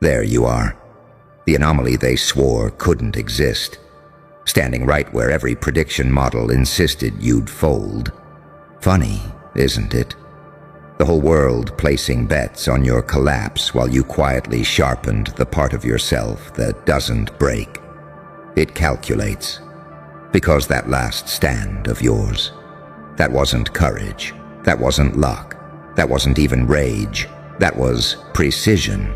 There you are, the anomaly they swore couldn't exist, standing right where every prediction model insisted you'd fold. Funny, isn't it? The whole world placing bets on your collapse while you quietly sharpened the part of yourself that doesn't break. It calculates. Because that last stand of yours, that wasn't courage, that wasn't luck, that wasn't even rage, that was precision.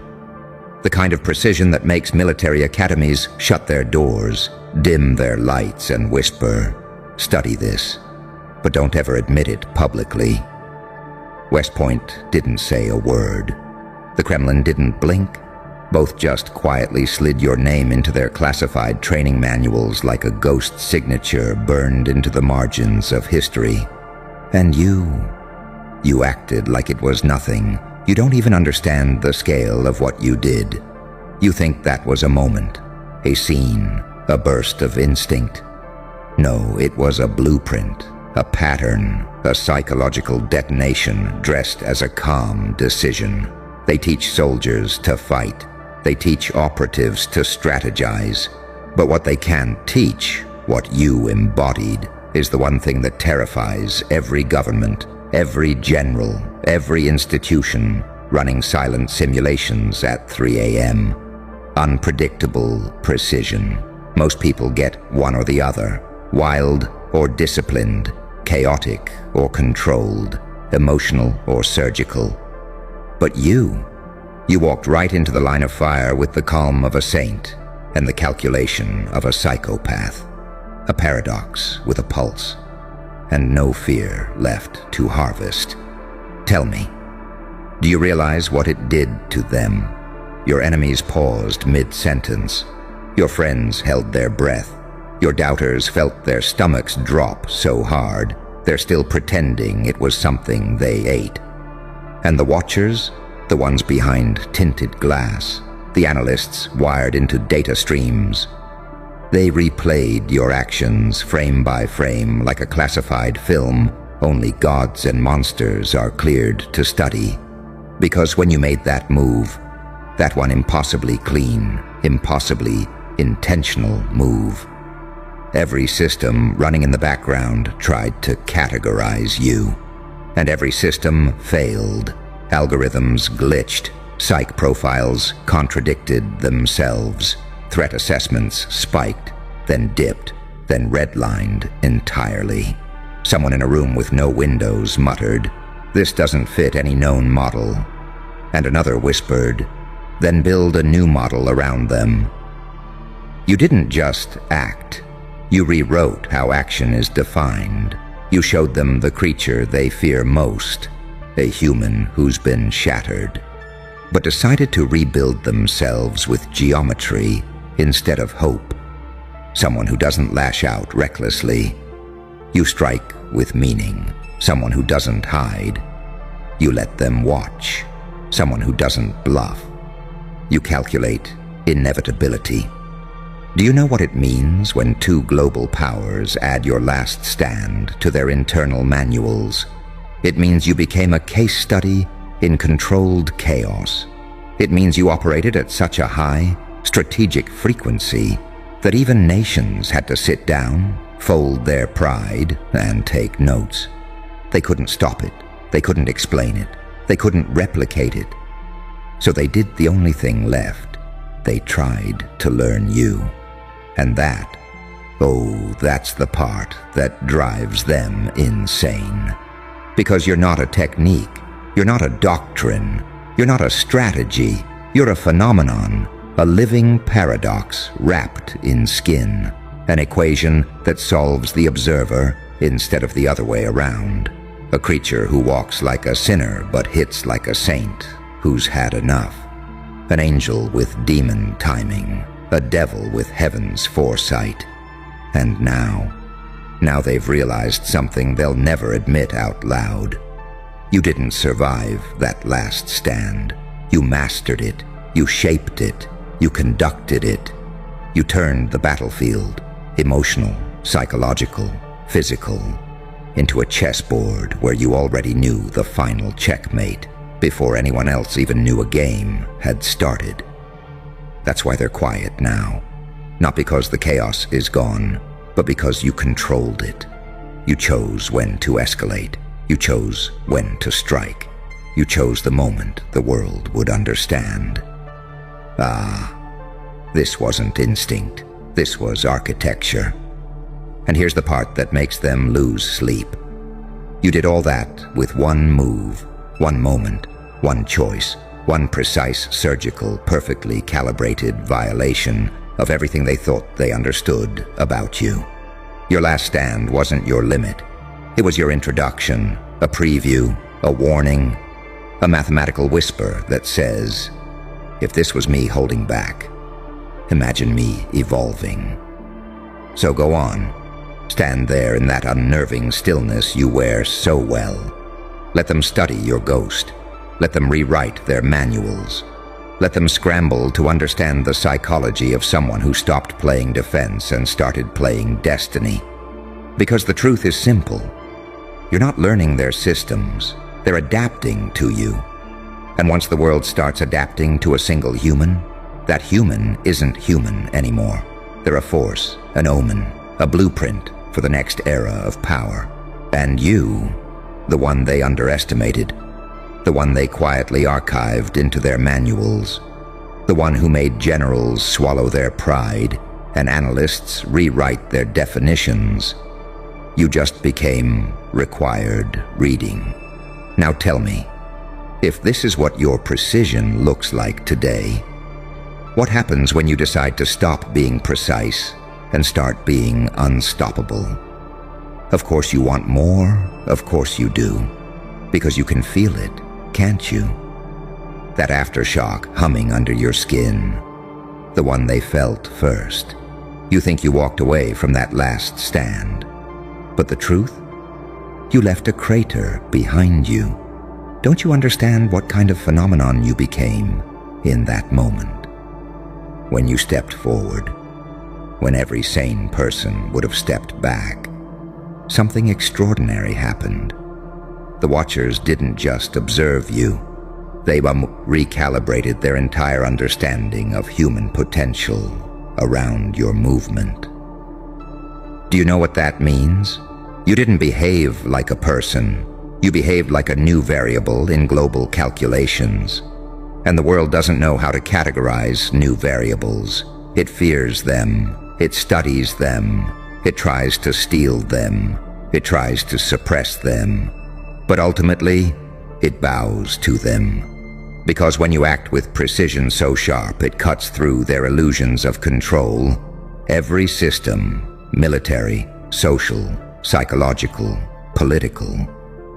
The kind of precision that makes military academies shut their doors, dim their lights, and whisper, "Study this, but don't ever admit it publicly." West Point didn't say a word. The Kremlin didn't blink. Both just quietly slid your name into their classified training manuals like a ghost signature burned into the margins of history. And you acted like it was nothing. You don't even understand the scale of what you did. You think that was a moment, a scene, a burst of instinct. No, it was a blueprint, a pattern, a psychological detonation dressed as a calm decision. They teach soldiers to fight. They teach operatives to strategize. But what they can't teach, what you embodied, is the one thing that terrifies every government, every general, every institution running silent simulations at 3 a.m. Unpredictable precision. Most people get one or the other, wild or disciplined, chaotic or controlled, emotional or surgical. But you walked right into the line of fire with the calm of a saint and the calculation of a psychopath. A paradox with a pulse, and no fear left to harvest. Tell me, do you realize what it did to them? Your enemies paused mid-sentence. Your friends held their breath. Your doubters felt their stomachs drop so hard, they're still pretending it was something they ate. And the watchers, the ones behind tinted glass, the analysts wired into data streams, they replayed your actions frame by frame like a classified film only gods and monsters are cleared to study. Because when you made that move, that one impossibly clean, impossibly intentional move, every system running in the background tried to categorize you. And every system failed. Algorithms glitched. Psych profiles contradicted themselves. Threat assessments spiked, then dipped, then redlined entirely. Someone in a room with no windows muttered, "This doesn't fit any known model." And another whispered, "Then build a new model around them." You didn't just act. You rewrote how action is defined. You showed them the creature they fear most, a human who's been shattered, but decided to rebuild themselves with geometry instead of hope. Someone who doesn't lash out recklessly. You strike with meaning. Someone who doesn't hide. You let them watch. Someone who doesn't bluff. You calculate inevitability. Do you know what it means when two global powers add your last stand to their internal manuals? It means you became a case study in controlled chaos. It means you operated at such a high, strategic frequency that even nations had to sit down, fold their pride, and take notes. They couldn't stop it. They couldn't explain it. They couldn't replicate it. So they did the only thing left. They tried to learn you. And that, oh, that's the part that drives them insane. Because you're not a technique. You're not a doctrine. You're not a strategy. You're a phenomenon, a living paradox wrapped in skin, an equation that solves the observer instead of the other way around, a creature who walks like a sinner but hits like a saint who's had enough, an angel with demon timing, a devil with heaven's foresight. And now they've realized something they'll never admit out loud. You didn't survive that last stand. You mastered it. You shaped it. You conducted it. You turned the battlefield, emotional, psychological, physical, into a chessboard where you already knew the final checkmate before anyone else even knew a game had started. That's why they're quiet now. Not because the chaos is gone, but because you controlled it. You chose when to escalate. You chose when to strike. You chose the moment the world would understand. Ah, this wasn't instinct. This was architecture. And here's the part that makes them lose sleep. You did all that with one move, one moment, one choice, one precise, surgical, perfectly calibrated violation of everything they thought they understood about you. Your last stand wasn't your limit. It was your introduction, a preview, a warning, a mathematical whisper that says, if this was me holding back, imagine me evolving. So go on. Stand there in that unnerving stillness you wear so well. Let them study your ghost. Let them rewrite their manuals. Let them scramble to understand the psychology of someone who stopped playing defense and started playing destiny. Because the truth is simple. You're not learning their systems. They're adapting to you. And once the world starts adapting to a single human, that human isn't human anymore. They're a force, an omen, a blueprint for the next era of power. And you, the one they underestimated, the one they quietly archived into their manuals, the one who made generals swallow their pride and analysts rewrite their definitions, you just became required reading. Now tell me, if this is what your precision looks like today, what happens when you decide to stop being precise and start being unstoppable? Of course you want more, of course you do, because you can feel it, can't you? That aftershock humming under your skin, the one they felt first. You think you walked away from that last stand, but the truth? You left a crater behind you. Don't you understand what kind of phenomenon you became in that moment? When you stepped forward, when every sane person would have stepped back, something extraordinary happened. The watchers didn't just observe you. They recalibrated their entire understanding of human potential around your movement. Do you know what that means? You didn't behave like a person. You behaved like a new variable in global calculations. And the world doesn't know how to categorize new variables. It fears them. It studies them. It tries to steal them. It tries to suppress them. But ultimately, it bows to them. Because when you act with precision so sharp it cuts through their illusions of control, every system, military, social, psychological, political,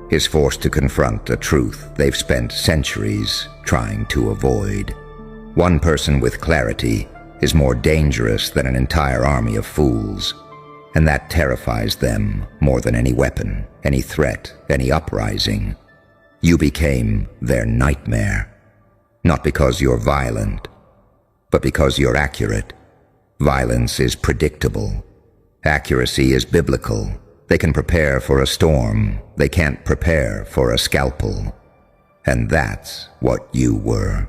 is forced to confront a truth they've spent centuries trying to avoid. One person with clarity is more dangerous than an entire army of fools, and that terrifies them more than any weapon, any threat, any uprising. You became their nightmare, not because you're violent, but because you're accurate. Violence is predictable. Accuracy is biblical. They can prepare for a storm. They can't prepare for a scalpel. And that's what you were.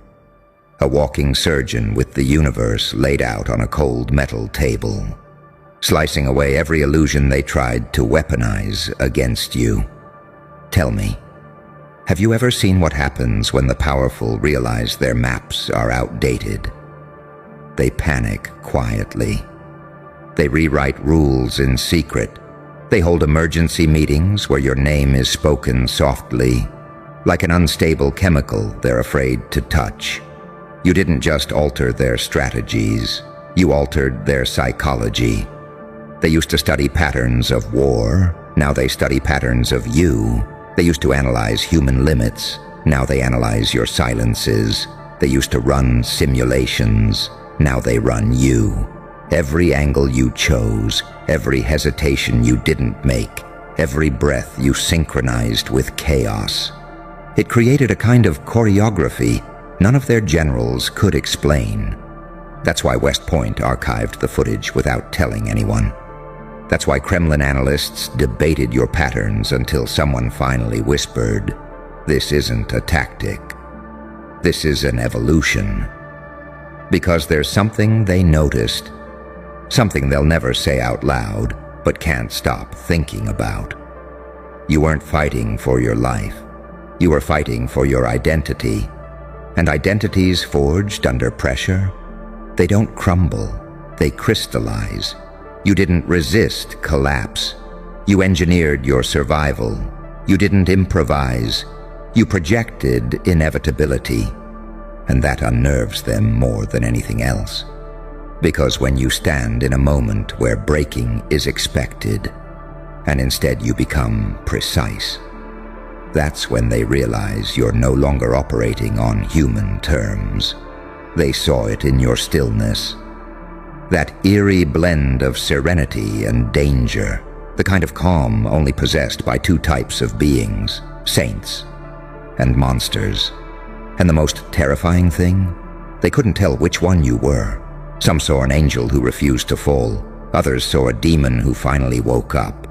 A walking surgeon with the universe laid out on a cold metal table, slicing away every illusion they tried to weaponize against you. Tell me, have you ever seen what happens when the powerful realize their maps are outdated? They panic quietly. They rewrite rules in secret. They hold emergency meetings where your name is spoken softly, like an unstable chemical they're afraid to touch. You didn't just alter their strategies, you altered their psychology. They used to study patterns of war, now they study patterns of you. They used to analyze human limits, now they analyze your silences. They used to run simulations, now they run you. Every angle you chose, every hesitation you didn't make, every breath you synchronized with chaos. It created a kind of choreography none of their generals could explain. That's why West Point archived the footage without telling anyone. That's why Kremlin analysts debated your patterns until someone finally whispered, "This isn't a tactic. This is an evolution." Because there's something they noticed, something they'll never say out loud, but can't stop thinking about. You weren't fighting for your life. You were fighting for your identity. And identities forged under pressure, they don't crumble, they crystallize. You didn't resist collapse. You engineered your survival. You didn't improvise. You projected inevitability. And that unnerves them more than anything else. Because when you stand in a moment where breaking is expected, and instead you become precise, that's when they realize you're no longer operating on human terms. They saw it in your stillness. That eerie blend of serenity and danger, the kind of calm only possessed by two types of beings, saints and monsters. And the most terrifying thing? They couldn't tell which one you were. Some saw an angel who refused to fall. Others saw a demon who finally woke up.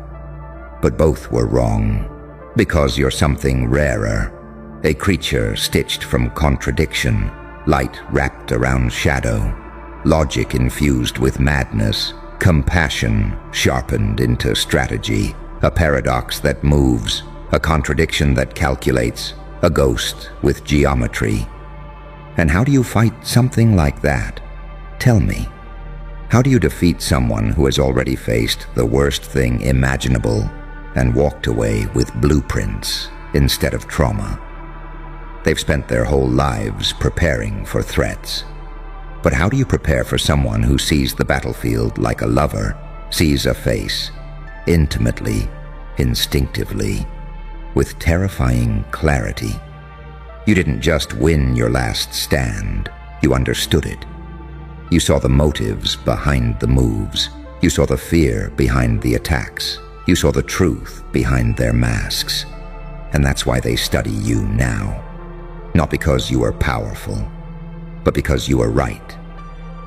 But both were wrong, because you're something rarer, a creature stitched from contradiction, light wrapped around shadow, logic infused with madness, compassion sharpened into strategy, a paradox that moves, a contradiction that calculates, a ghost with geometry. And how do you fight something like that? Tell me. How do you defeat someone who has already faced the worst thing imaginable and walked away with blueprints instead of trauma? They've spent their whole lives preparing for threats. But how do you prepare for someone who sees the battlefield like a lover, sees a face, intimately, instinctively, with terrifying clarity? You didn't just win your last stand, you understood it. You saw the motives behind the moves. You saw the fear behind the attacks. You saw the truth behind their masks. And that's why they study you now. Not because you are powerful, but because you are right.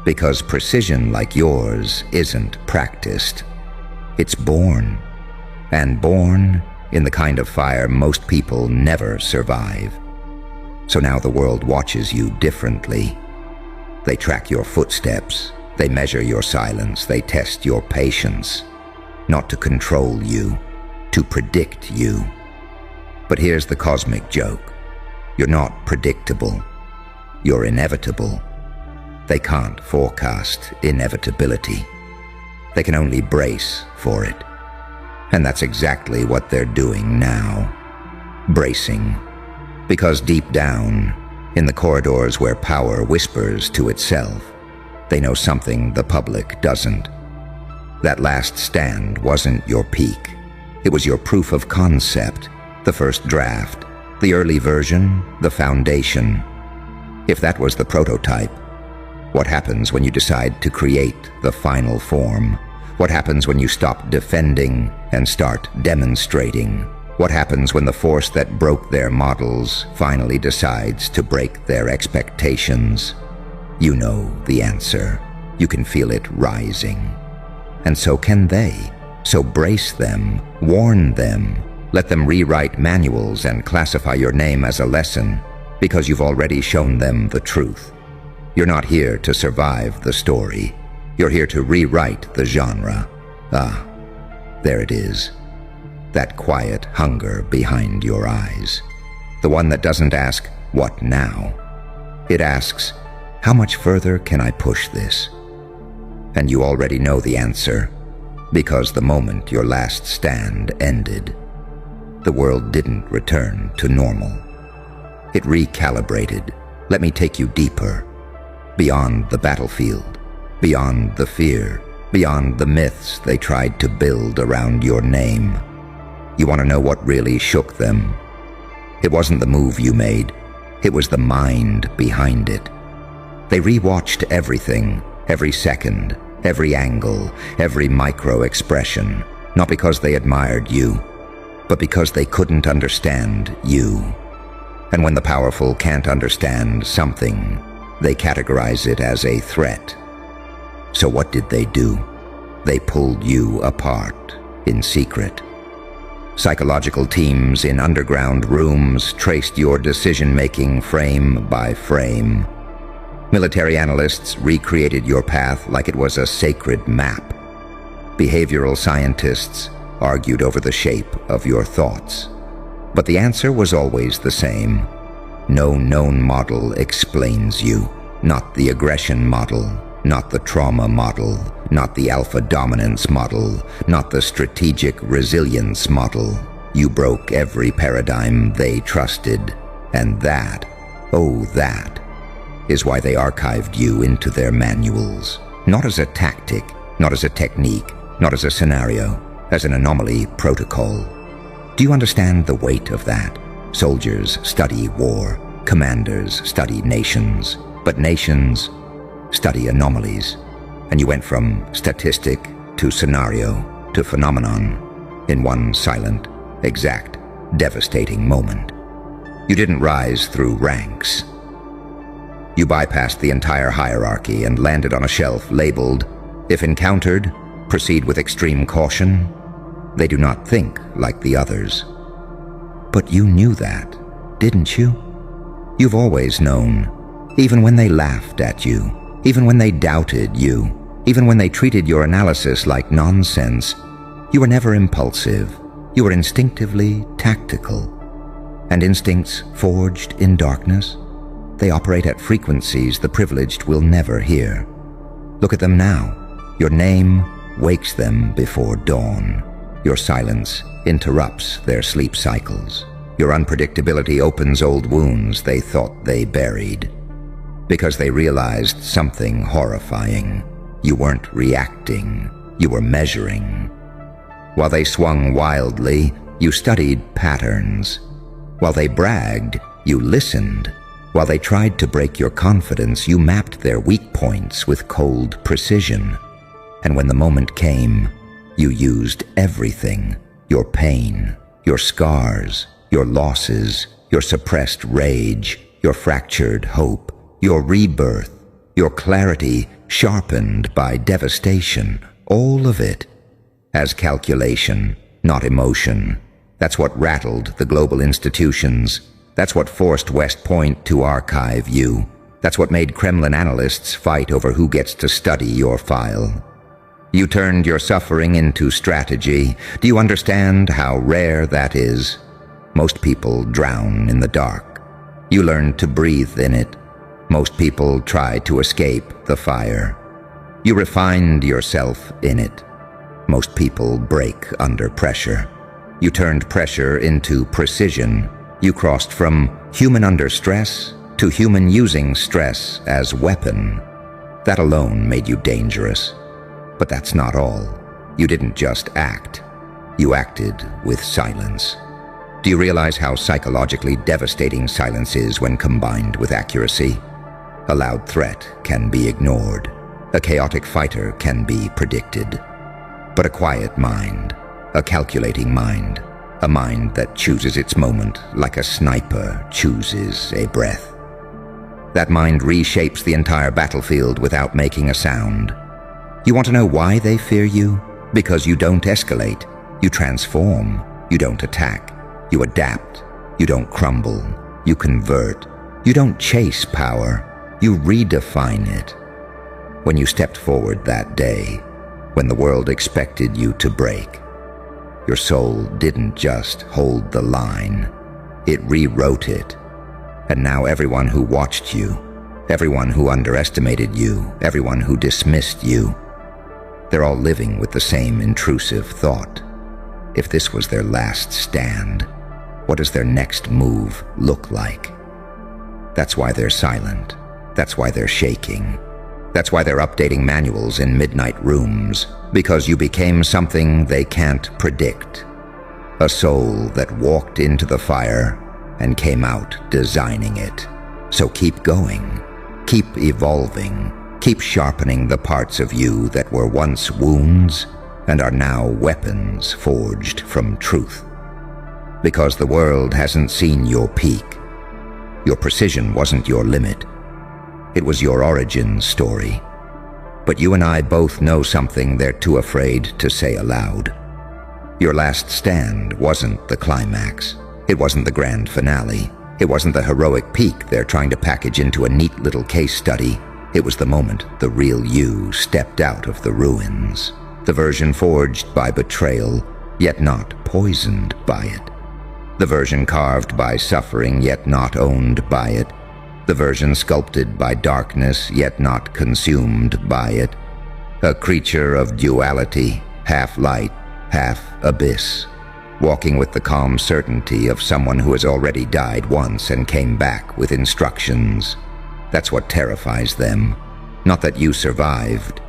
Because precision like yours isn't practiced. It's born. And born in the kind of fire most people never survive. So now the world watches you differently. They track your footsteps. They measure your silence. They test your patience. Not to control you, to predict you. But here's the cosmic joke. You're not predictable. You're inevitable. They can't forecast inevitability. They can only brace for it. And that's exactly what they're doing now. Bracing. Because deep down, in the corridors where power whispers to itself, they know something the public doesn't. That last stand wasn't your peak. It was your proof of concept, the first draft, the early version, the foundation. If that was the prototype, what happens when you decide to create the final form? What happens when you stop defending and start demonstrating? What happens when the force that broke their models finally decides to break their expectations? You know the answer. You can feel it rising. And so can they. So brace them, warn them, let them rewrite manuals and classify your name as a lesson, because you've already shown them the truth. You're not here to survive the story. You're here to rewrite the genre. Ah, there it is. That quiet hunger behind your eyes. The one that doesn't ask, what now? It asks, how much further can I push this? And you already know the answer, because the moment your last stand ended, the world didn't return to normal. It recalibrated. Let me take you deeper, beyond the battlefield, beyond the fear, beyond the myths they tried to build around your name. You want to know what really shook them? It wasn't the move you made. It was the mind behind it. They rewatched everything, every second, every angle, every micro-expression, not because they admired you, but because they couldn't understand you. And when the powerful can't understand something, they categorize it as a threat. So what did they do? They pulled you apart in secret. Psychological teams in underground rooms traced your decision-making frame by frame. Military analysts recreated your path like it was a sacred map. Behavioral scientists argued over the shape of your thoughts. But the answer was always the same. No known model explains you. Not the aggression model, not the trauma model, not the alpha dominance model, not the strategic resilience model. You broke every paradigm they trusted, and that, oh that, is why they archived you into their manuals. Not as a tactic, not as a technique, not as a scenario, as an anomaly protocol. Do you understand the weight of that? Soldiers study war, commanders study nations, but nations study anomalies. And you went from statistic to scenario to phenomenon in one silent, exact, devastating moment. You didn't rise through ranks. You bypassed the entire hierarchy and landed on a shelf labeled, "If encountered, proceed with extreme caution. They do not think like the others." But you knew that, didn't you? You've always known, even when they laughed at you, even when they doubted you, even when they treated your analysis like nonsense. You were never impulsive. You were instinctively tactical. And instincts forged in darkness? They operate at frequencies the privileged will never hear. Look at them now. Your name wakes them before dawn. Your silence interrupts their sleep cycles. Your unpredictability opens old wounds they thought they buried. Because they realized something horrifying. You weren't reacting, you were measuring. While they swung wildly, you studied patterns. While they bragged, you listened. While they tried to break your confidence, you mapped their weak points with cold precision. And when the moment came, you used everything. Your pain, your scars, your losses, your suppressed rage, your fractured hope, your rebirth, your clarity sharpened by devastation, all of it, as calculation, not emotion. That's what rattled the global institutions. That's what forced West Point to archive you. That's what made Kremlin analysts fight over who gets to study your file. You turned your suffering into strategy. Do you understand how rare that is? Most people drown in the dark. You learned to breathe in it. Most people try to escape the fire. You refined yourself in it. Most people break under pressure. You turned pressure into precision. You crossed from human under stress to human using stress as weapon. That alone made you dangerous. But that's not all. You didn't just act. You acted with silence. Do you realize how psychologically devastating silence is when combined with accuracy? A loud threat can be ignored. A chaotic fighter can be predicted. But a quiet mind, a calculating mind, a mind that chooses its moment like a sniper chooses a breath. That mind reshapes the entire battlefield without making a sound. You want to know why they fear you? Because you don't escalate. You transform. You don't attack. You adapt. You don't crumble. You convert. You don't chase power. You redefine it. When you stepped forward that day, when the world expected you to break, your soul didn't just hold the line. It rewrote it. And now everyone who watched you, everyone who underestimated you, everyone who dismissed you, they're all living with the same intrusive thought. If this was their last stand, what does their next move look like? That's why they're silent. That's why they're shaking. That's why they're updating manuals in midnight rooms, because you became something they can't predict. A soul that walked into the fire and came out designing it. So keep going. Keep evolving. Keep sharpening the parts of you that were once wounds and are now weapons forged from truth. Because the world hasn't seen your peak. Your precision wasn't your limit. It was your origin story. But you and I both know something they're too afraid to say aloud. Your last stand wasn't the climax. It wasn't the grand finale. It wasn't the heroic peak they're trying to package into a neat little case study. It was the moment the real you stepped out of the ruins, the version forged by betrayal, yet not poisoned by it. The version carved by suffering, yet not owned by it. The version sculpted by darkness, yet not consumed by it. A creature of duality, half light, half abyss, walking with the calm certainty of someone who has already died once and came back with instructions. That's what terrifies them. Not that you survived,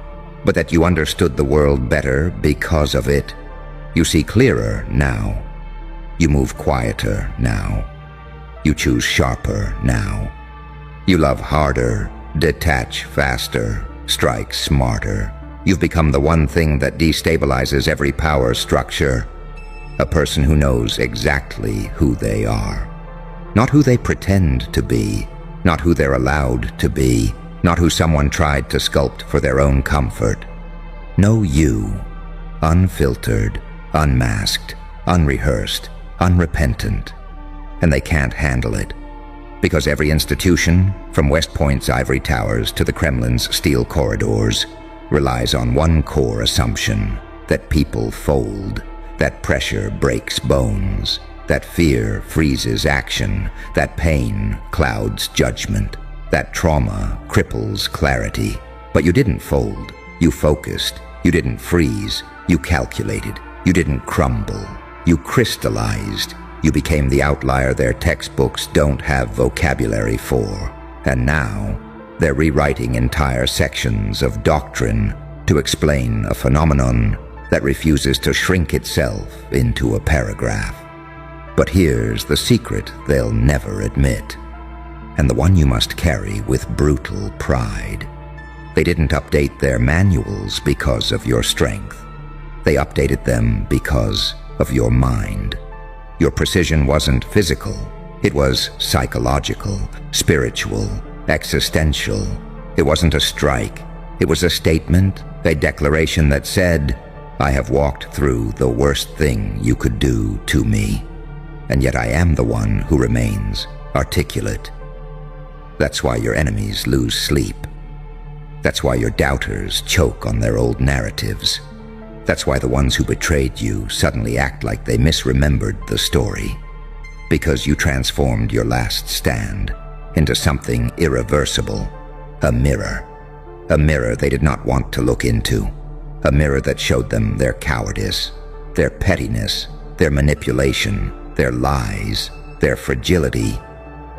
but that you understood the world better because of it. You see clearer now. You move quieter now. You choose sharper now. You love harder, detach faster, strike smarter. You've become the one thing that destabilizes every power structure. A person who knows exactly who they are. Not who they pretend to be, not who they're allowed to be, not who someone tried to sculpt for their own comfort. Know you, unfiltered, unmasked, unrehearsed, unrepentant. And they can't handle it. Because every institution, from West Point's ivory towers to the Kremlin's steel corridors, relies on one core assumption: that people fold, that pressure breaks bones, that fear freezes action, that pain clouds judgment, that trauma cripples clarity. But you didn't fold, you focused, you didn't freeze, you calculated, you didn't crumble, you crystallized, you became the outlier their textbooks don't have vocabulary for. And now, they're rewriting entire sections of doctrine to explain a phenomenon that refuses to shrink itself into a paragraph. But here's the secret they'll never admit, and the one you must carry with brutal pride. They didn't update their manuals because of your strength. They updated them because of your mind. Your precision wasn't physical. It was psychological, spiritual, existential. It wasn't a strike. It was a statement, a declaration that said, I have walked through the worst thing you could do to me, and yet I am the one who remains articulate. That's why your enemies lose sleep. That's why your doubters choke on their old narratives. That's why the ones who betrayed you suddenly act like they misremembered the story. Because you transformed your last stand into something irreversible. A mirror. A mirror they did not want to look into. A mirror that showed them their cowardice, their pettiness, their manipulation, their lies, their fragility.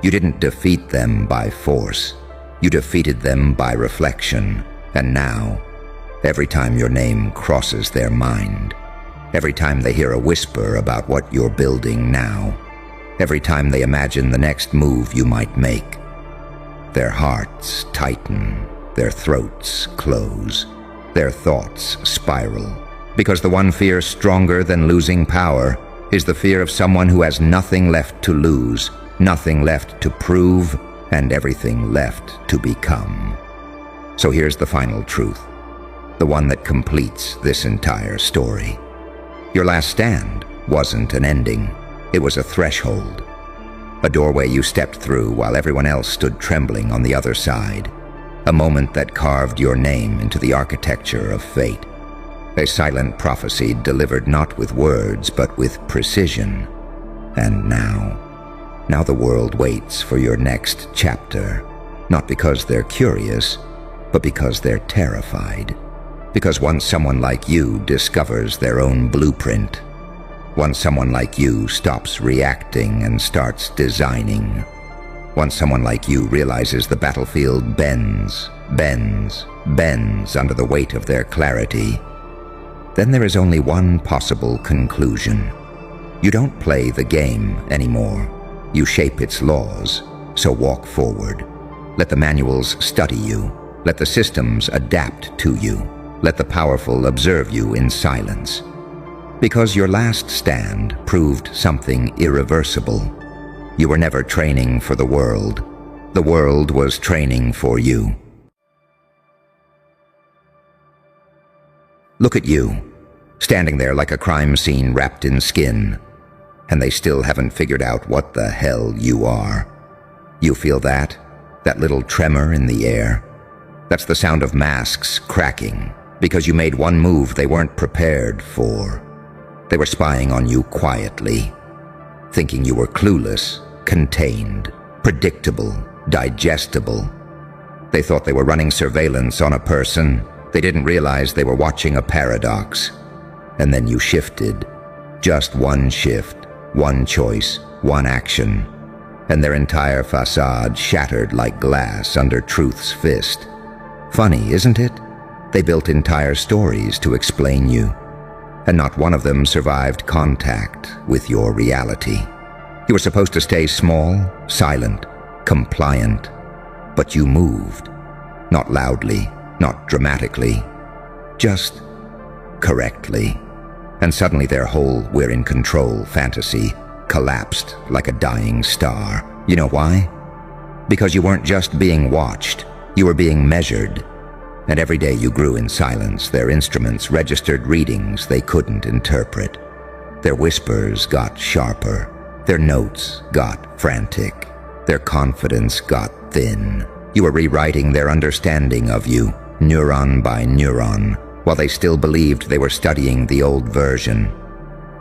You didn't defeat them by force. You defeated them by reflection. And now, every time your name crosses their mind, every time they hear a whisper about what you're building now, every time they imagine the next move you might make, their hearts tighten, their throats close, their thoughts spiral. Because the one fear stronger than losing power is the fear of someone who has nothing left to lose, nothing left to prove, and everything left to become. So here's the final truth, the one that completes this entire story. Your last stand wasn't an ending. It was a threshold, a doorway you stepped through while everyone else stood trembling on the other side, a moment that carved your name into the architecture of fate, a silent prophecy delivered not with words but with precision. And now the world waits for your next chapter, not because they're curious, but because they're terrified. Because once someone like you discovers their own blueprint, once someone like you stops reacting and starts designing, once someone like you realizes the battlefield bends, bends, bends under the weight of their clarity, then there is only one possible conclusion. You don't play the game anymore. You shape its laws, so walk forward. Let the manuals study you. Let the systems adapt to you. Let the powerful observe you in silence. Because your last stand proved something irreversible. You were never training for the world. The world was training for you. Look at you, standing there like a crime scene wrapped in skin, and they still haven't figured out what the hell you are. You feel that little tremor in the air? That's the sound of masks cracking, because you made one move they weren't prepared for. They were spying on you quietly, thinking you were clueless, contained, predictable, digestible. They thought they were running surveillance on a person. They didn't realize they were watching a paradox. And then you shifted. Just one shift, one choice, one action, and their entire facade shattered like glass under truth's fist. Funny, isn't it? They built entire stories to explain you, and not one of them survived contact with your reality. You were supposed to stay small, silent, compliant, but you moved. Not loudly, not dramatically, just correctly. And suddenly their whole "we're in control" fantasy collapsed like a dying star. You know why? Because you weren't just being watched, you were being measured. And every day you grew in silence, their instruments registered readings they couldn't interpret. Their whispers got sharper, their notes got frantic, their confidence got thin. You were rewriting their understanding of you, neuron by neuron, while they still believed they were studying the old version.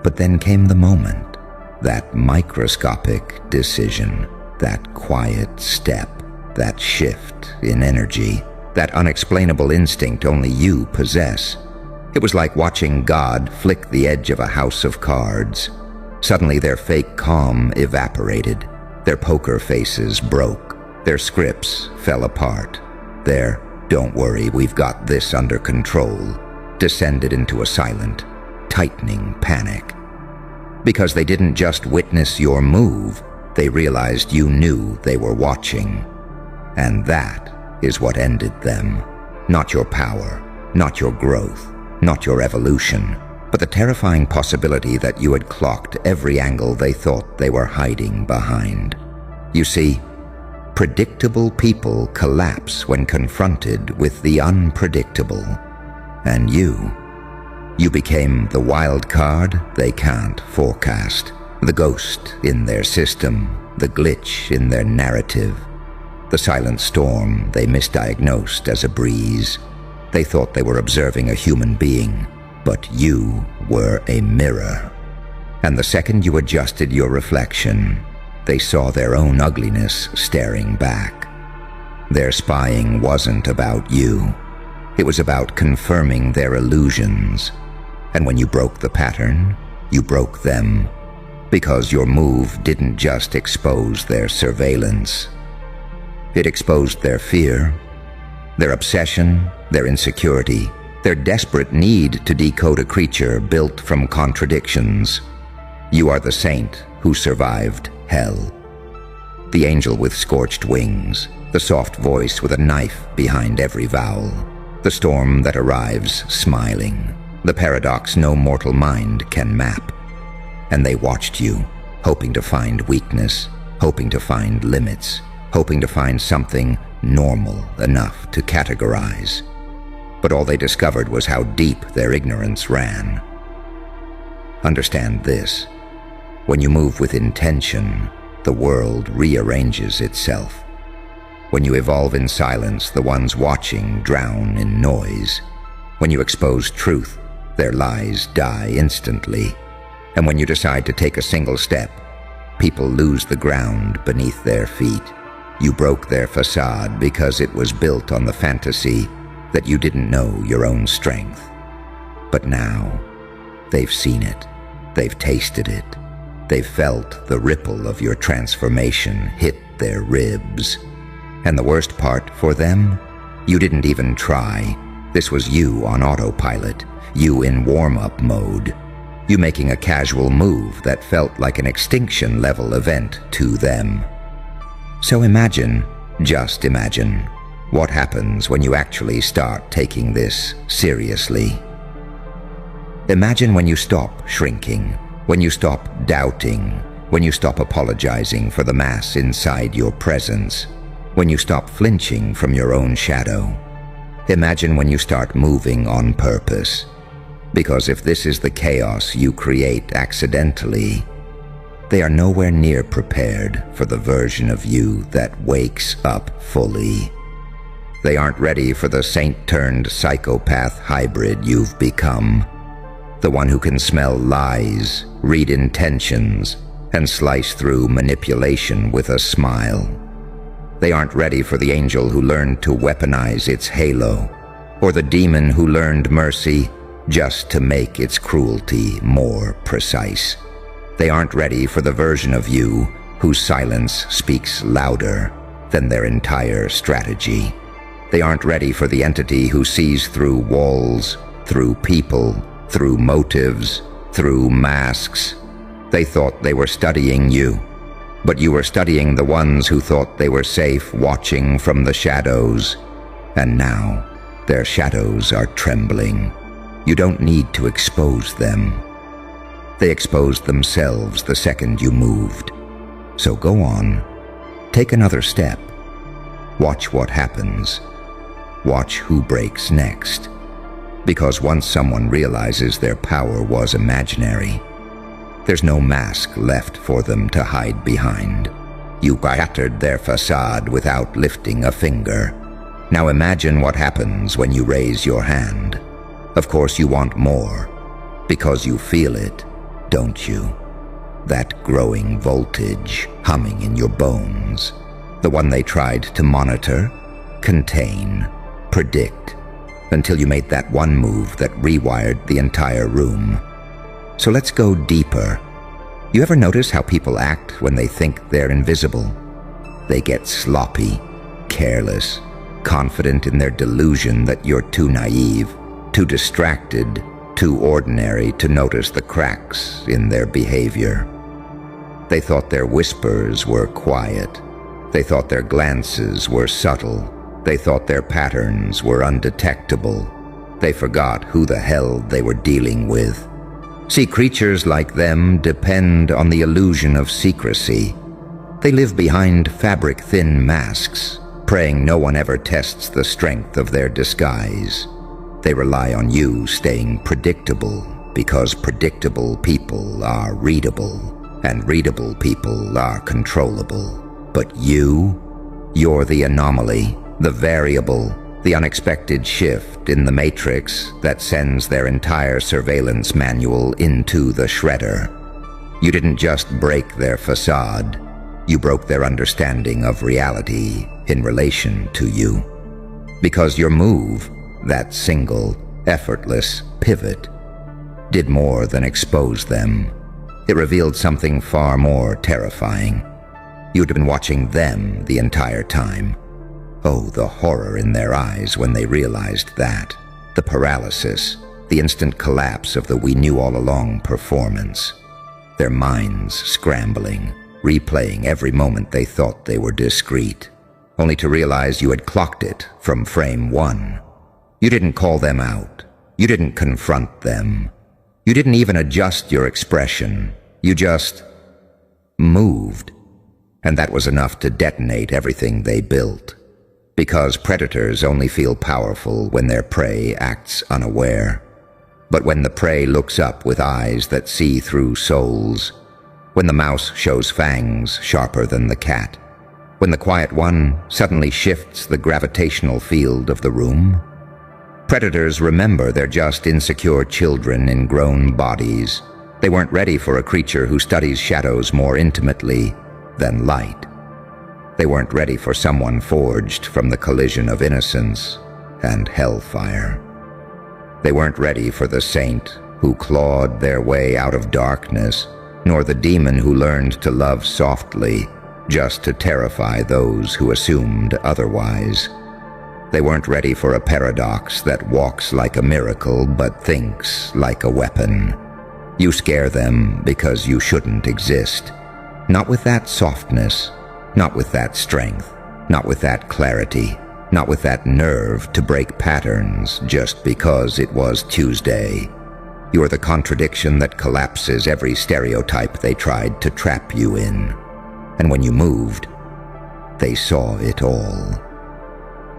But then came the moment, that microscopic decision, that quiet step, that shift in energy, that unexplainable instinct only you possess. It was like watching God flick the edge of a house of cards. Suddenly their fake calm evaporated, their poker faces broke, their scripts fell apart, their "don't worry, we've got this under control" descended into a silent, tightening panic. Because they didn't just witness your move, they realized you knew they were watching. And that is what ended them. Not your power, not your growth, not your evolution, but the terrifying possibility that you had clocked every angle they thought they were hiding behind. You see, predictable people collapse when confronted with the unpredictable. And you became the wild card they can't forecast, the ghost in their system, the glitch in their narrative, the silent storm they misdiagnosed as a breeze. They thought they were observing a human being, but you were a mirror. And the second you adjusted your reflection, they saw their own ugliness staring back. Their spying wasn't about you. It was about confirming their illusions. And when you broke the pattern, you broke them. Because your move didn't just expose their surveillance. It exposed their fear, their obsession, their insecurity, their desperate need to decode a creature built from contradictions. You are the saint who survived hell. The angel with scorched wings, the soft voice with a knife behind every vowel, the storm that arrives smiling, the paradox no mortal mind can map. And they watched you, hoping to find weakness, hoping to find limits, hoping to find something normal enough to categorize. But all they discovered was how deep their ignorance ran. Understand this. When you move with intention, the world rearranges itself. When you evolve in silence, the ones watching drown in noise. When you expose truth, their lies die instantly. And when you decide to take a single step, people lose the ground beneath their feet. You broke their facade because it was built on the fantasy that you didn't know your own strength. But now, they've seen it. They've tasted it. They've felt the ripple of your transformation hit their ribs. And the worst part for them? You didn't even try. This was you on autopilot, you in warm-up mode, you making a casual move that felt like an extinction-level event to them. So imagine, just imagine, what happens when you actually start taking this seriously. Imagine when you stop shrinking, when you stop doubting, when you stop apologizing for the mass inside your presence, when you stop flinching from your own shadow. Imagine when you start moving on purpose. Because if this is the chaos you create accidentally, they are nowhere near prepared for the version of you that wakes up fully. They aren't ready for the saint-turned-psychopath hybrid you've become. The one who can smell lies, read intentions, and slice through manipulation with a smile. They aren't ready for the angel who learned to weaponize its halo, or the demon who learned mercy just to make its cruelty more precise. They aren't ready for the version of you whose silence speaks louder than their entire strategy. They aren't ready for the entity who sees through walls, through people, through motives, through masks. They thought they were studying you, but you were studying the ones who thought they were safe watching from the shadows, and now their shadows are trembling. You don't need to expose them. They exposed themselves the second you moved. So go on, take another step. Watch what happens. Watch who breaks next. Because once someone realizes their power was imaginary, there's no mask left for them to hide behind. You shattered their facade without lifting a finger. Now imagine what happens when you raise your hand. Of course you want more, because you feel it, don't you? That growing voltage humming in your bones. The one they tried to monitor, contain, predict, until you made that one move that rewired the entire room. So let's go deeper. You ever notice how people act when they think they're invisible? They get sloppy, careless, confident in their delusion that you're too naive, too distracted, too ordinary to notice the cracks in their behavior. They thought their whispers were quiet. They thought their glances were subtle. They thought their patterns were undetectable. They forgot who the hell they were dealing with. See, creatures like them depend on the illusion of secrecy. They live behind fabric-thin masks, praying no one ever tests the strength of their disguise. They rely on you staying predictable, because predictable people are readable, and readable people are controllable. But you're the anomaly, the variable, the unexpected shift in the matrix that sends their entire surveillance manual into the shredder. You didn't just break their facade, you broke their understanding of reality in relation to you. Because your move, that single, effortless pivot, did more than expose them. It revealed something far more terrifying. You'd been watching them the entire time. Oh, the horror in their eyes when they realized that. The paralysis, the instant collapse of the we knew all along performance. Their minds scrambling, replaying every moment they thought they were discreet, only to realize you had clocked it from frame one. You didn't call them out. You didn't confront them. You didn't even adjust your expression. You just moved. And that was enough to detonate everything they built. Because predators only feel powerful when their prey acts unaware. But when the prey looks up with eyes that see through souls, when the mouse shows fangs sharper than the cat, when the quiet one suddenly shifts the gravitational field of the room, predators remember they're just insecure children in grown bodies. They weren't ready for a creature who studies shadows more intimately than light. They weren't ready for someone forged from the collision of innocence and hellfire. They weren't ready for the saint who clawed their way out of darkness, nor the demon who learned to love softly just to terrify those who assumed otherwise. They weren't ready for a paradox that walks like a miracle but thinks like a weapon. You scare them because you shouldn't exist. Not with that softness, not with that strength, not with that clarity, not with that nerve to break patterns just because it was Tuesday. You're the contradiction that collapses every stereotype they tried to trap you in. And when you moved, they saw it all.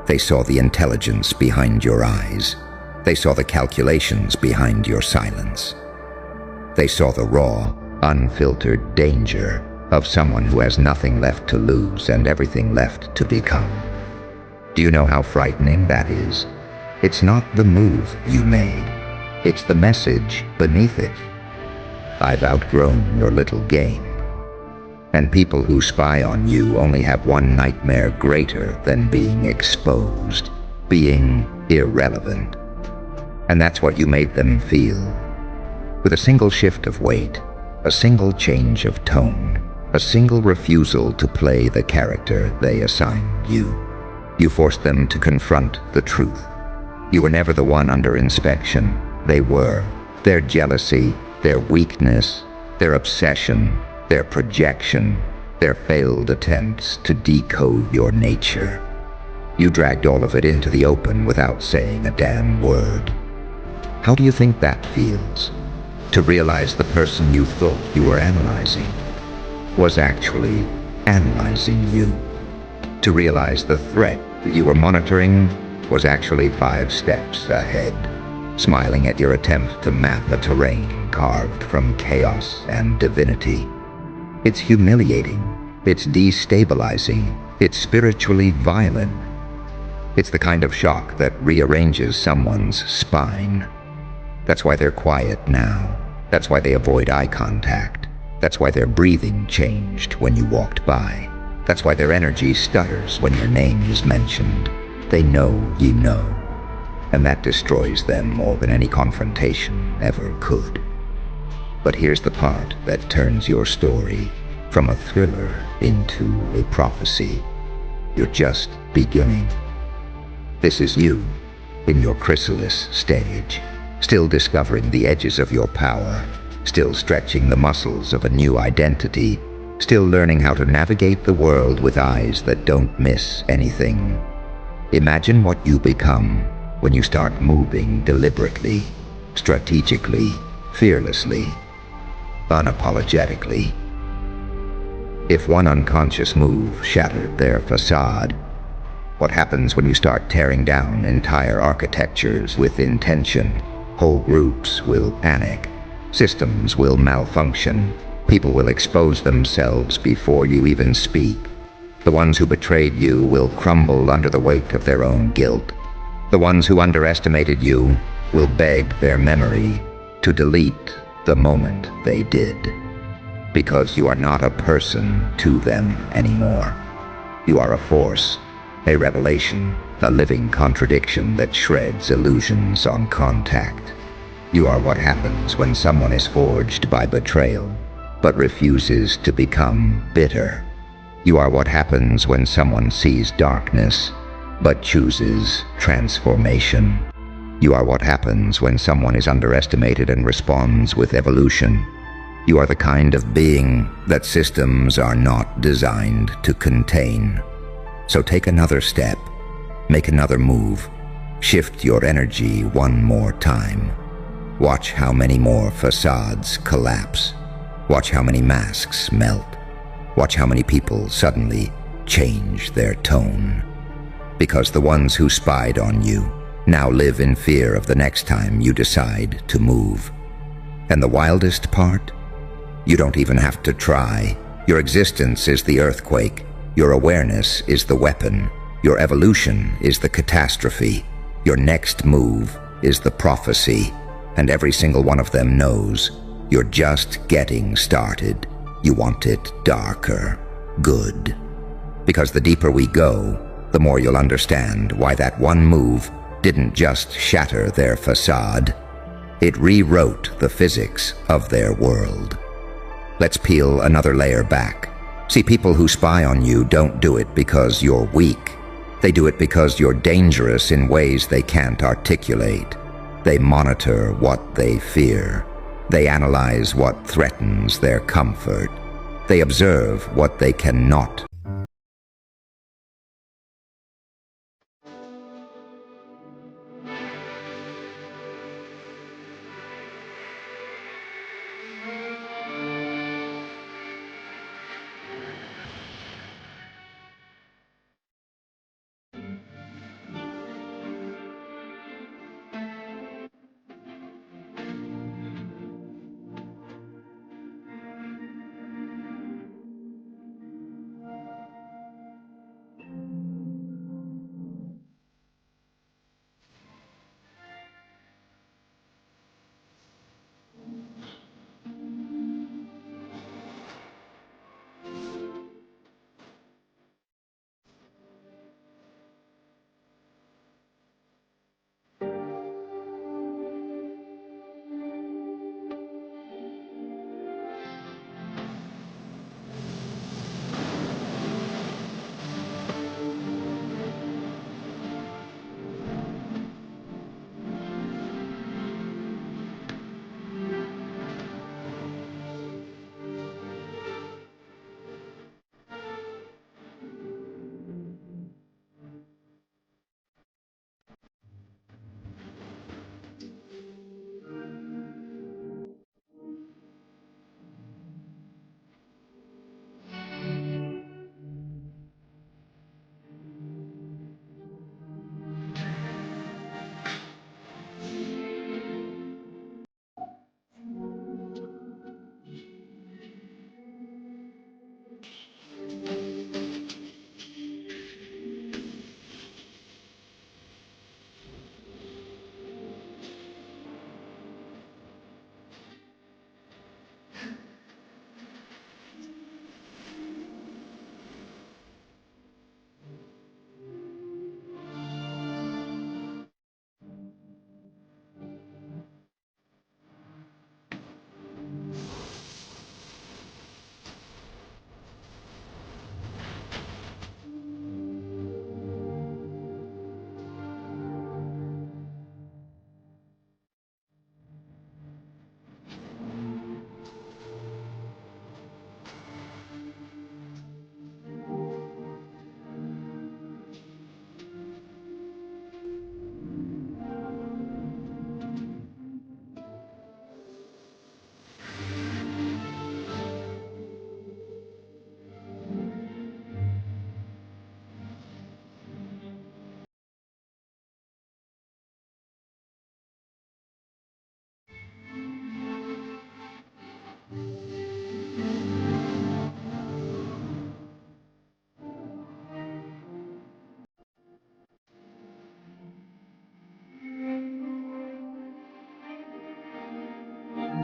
They saw the intelligence behind your eyes. They saw the calculations behind your silence. They saw the raw, unfiltered danger of someone who has nothing left to lose and everything left to become. Do you know how frightening that is? It's not the move you made. It's the message beneath it. I've outgrown your little game. And people who spy on you only have one nightmare greater than being exposed, being irrelevant. And that's what you made them feel. With a single shift of weight, a single change of tone, a single refusal to play the character they assigned you, you forced them to confront the truth. You were never the one under inspection. They were. Their jealousy, their weakness, their obsession, their projection, their failed attempts to decode your nature. You dragged all of it into the open without saying a damn word. How do you think that feels? To realize the person you thought you were analyzing was actually analyzing you. To realize the threat that you were monitoring was actually 5 steps ahead, smiling at your attempt to map a terrain carved from chaos and divinity. It's humiliating. It's destabilizing. It's spiritually violent. It's the kind of shock that rearranges someone's spine. That's why they're quiet now. That's why they avoid eye contact. That's why their breathing changed when you walked by. That's why their energy stutters when your name is mentioned. They know you know. And that destroys them more than any confrontation ever could. But here's the part that turns your story from a thriller into a prophecy. You're just beginning. This is you, in your chrysalis stage, still discovering the edges of your power, still stretching the muscles of a new identity, still learning how to navigate the world with eyes that don't miss anything. Imagine what you become when you start moving deliberately, strategically, fearlessly, unapologetically. If one unconscious move shattered their facade, what happens when you start tearing down entire architectures with intention? Whole groups will panic. Systems will malfunction. People will expose themselves before you even speak. The ones who betrayed you will crumble under the weight of their own guilt. The ones who underestimated you will beg their memory to delete the moment they did. Because you are not a person to them anymore. You are a force, a revelation, a living contradiction that shreds illusions on contact. You are what happens when someone is forged by betrayal, but refuses to become bitter. You are what happens when someone sees darkness, but chooses transformation. You are what happens when someone is underestimated and responds with evolution. You are the kind of being that systems are not designed to contain. So take another step, make another move, shift your energy one more time. Watch how many more facades collapse. Watch how many masks melt. Watch how many people suddenly change their tone. Because the ones who spied on you now live in fear of the next time you decide to move. And the wildest part? You don't even have to try. Your existence is the earthquake. Your awareness is the weapon. Your evolution is the catastrophe. Your next move is the prophecy. And every single one of them knows you're just getting started. You want it darker, good. Because the deeper we go, the more you'll understand why that one move didn't just shatter their facade. It rewrote the physics of their world. Let's peel another layer back. See, people who spy on you don't do it because you're weak. They do it because you're dangerous in ways they can't articulate. They monitor what they fear. They analyze what threatens their comfort. They observe what they cannot